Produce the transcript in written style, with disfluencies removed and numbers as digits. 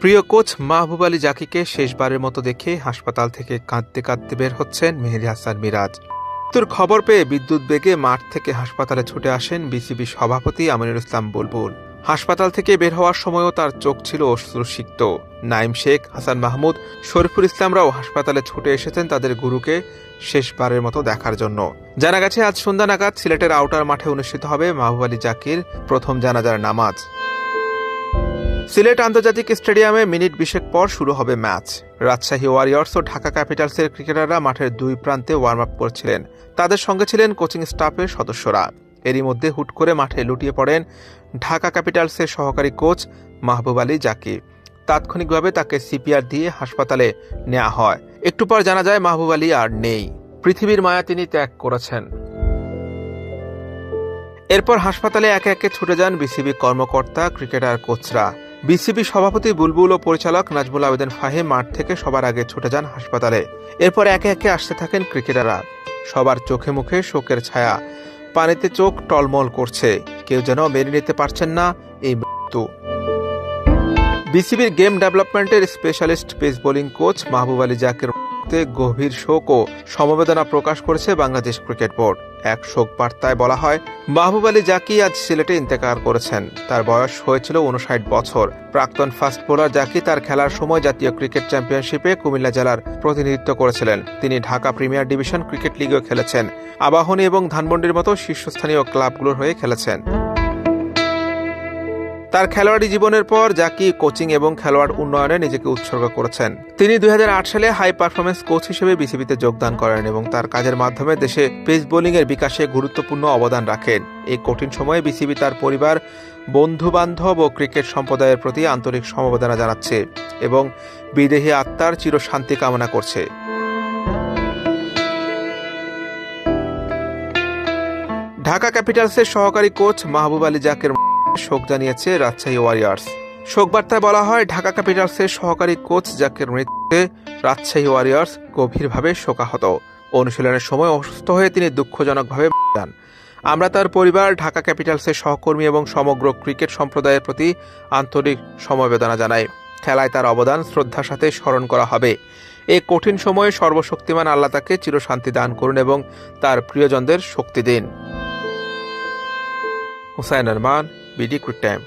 প্রিয় কোচ মাহবুব আলী জাকিকে শেষবারের মতো দেখে হাসপাতাল থেকে কাঁদতে কাঁদতে বের হচ্ছেন মেহেদী হাসান মিরাজ। মৃত্যুর খবর পেয়ে বিদ্যুৎ বেগে মাঠ থেকে হাসপাতালে ছুটে আসেন বিসিবি সভাপতি আমিনুল ইসলাম বুলবুল। হাসপাতাল থেকে বের হওয়ার সময়ও তার চোখ ছিল অশ্রুসিক্ত। নাইম শেখ, হাসান মাহমুদ, শরীফুল ইসলামরাও হাসপাতালে ছুটে এসেছেন তাদের গুরুকে শেষবারের মতো দেখার জন্য। জানা গেছে আজ সন্ধ্যা নাগাদ সিলেটের আউটার মাঠে অনুষ্ঠিত হবে মাহবুব আলী জাকির প্রথম জানাজার নামাজ। সিলেট আন্তর্জাতিক স্টেডিয়ামে মিনিট 20 পর শুরু হবে ম্যাচ। রাজশাহী ওয়ারিয়র্স ও ঢাকা ক্যাপিটালসের ক্রিকেটাররা মাঠের দুই প্রান্তে ওয়ার্ম আপ করছিলেন। তাদের সঙ্গে ছিলেন কোচিং স্টাফের সদস্যরা। এরই মধ্যে হুট করে মাঠে লুটিয়ে পড়েন ঢাকা ক্যাপিটালসের সহকারী কোচ মাহবুব আলী জাকি। তাৎক্ষণিকভাবে তাকে সিপিআর দিয়ে হাসপাতালে নেওয়া হয়। একটু পর জানা যায় মাহবুব আলী আর নেই, পৃথিবীর মায়া তিনি ত্যাগ করেছেন। এরপর হাসপাতালে একে একে ছুটে যান বিসিবি কর্মকর্তা, ক্রিকেটার, কোচরা। বিসিবি সভাপতি বুলবুল ও পরিচালক নাজমুল আবেদিন ফাহিম মাঠ থেকে সবার আগে ছুটে যান হাসপাতালে। এরপর একে একে আসতে থাকেন ক্রিকেটাররা। সবার চোখে মুখে শোকের ছায়া, পানিতে চোখ টলমল করছে। কেউ যেন মেনে নিতে পারছেন না এই মৃত্যু। বিসিবির গেম ডেভেলপমেন্টের স্পেশালিস্ট পেস বোলিং কোচ মাহবুব আলী জাকির গভীর শোক ও সমবেদনা প্রকাশ করেছে বাংলাদেশ ক্রিকেট বোর্ড। এক শোক বার্তায় বলা হয়, মাহবুব আলী জাকি আজ সিলেটে ইন্তেকাল করেছেন। তার বয়স হয়েছিল 59 বছর। প্রাক্তন ফাস্ট বোলার জাকি তার খেলার সময় জাতীয় ক্রিকেট চ্যাম্পিয়নশিপে কুমিল্লা জেলার প্রতিনিধিত্ব করেছিলেন। তিনি ঢাকা প্রিমিয়ার ডিভিশন ক্রিকেট লিগেও খেলেছেন। আবাহনী এবং ধানমন্ডির মতো শীর্ষস্থানীয় ক্লাবগুলোর হয়ে খেলেছেন। তার খেলোয়াড়ি জীবনের পর জাকি কোচিং এবং খেলোয়াড় উন্নয়নে নিজেকে উৎসর্গ করেছেন। তিনি 2008 সালে হাই পারফরমেন্স কোচ হিসেবে বিসিবিতে যোগদান করেন এবং তার কাজের মাধ্যমে দেশে পেস বোলিং এর বিকাশে গুরুত্বপূর্ণ অবদান রাখেন। এই কঠিন সময়ে বিসিবি তার পরিবার, বন্ধু বান্ধব ও ক্রিকেট সম্প্রদায়ের প্রতি আন্তরিক সমবেদনা জানাচ্ছে এবং বিদেহী আত্মার চিরশান্তি কামনা করছে। ঢাকা ক্যাপিটালসের সহকারী কোচ মাহবুব আলী জাকির শোক জানিয়েছে রাজশাহী ওয়ারিয়র্স। শোক বার্তায় বলা হয়, ঢাকা ক্যাপিটালসের সহকারী কোচ জাকির মৃত্যুতে রাজশাহী ওয়ারিয়র্স গভীরভাবে শোকাহত। অনুশীলনের সময় অসুস্থ হয়ে তিনি দুঃখজনকভাবে মারা যান। আমরা তার পরিবার, ঢাকা ক্যাপিটালসের সহকর্মী এবং সমগ্র ক্রিকেট সম্প্রদায়ের প্রতি আন্তরিক সমবেদনা জানাই। খেলায় তার অবদান শ্রদ্ধার সাথে স্মরণ করা হবে। এই কঠিন সময়ে সর্বশক্তিমান আল্লাহ তাকে চিরশান্তি দান করুন এবং তার প্রিয়জনদের শক্তি দিন। Hussain Arman, BD cric time.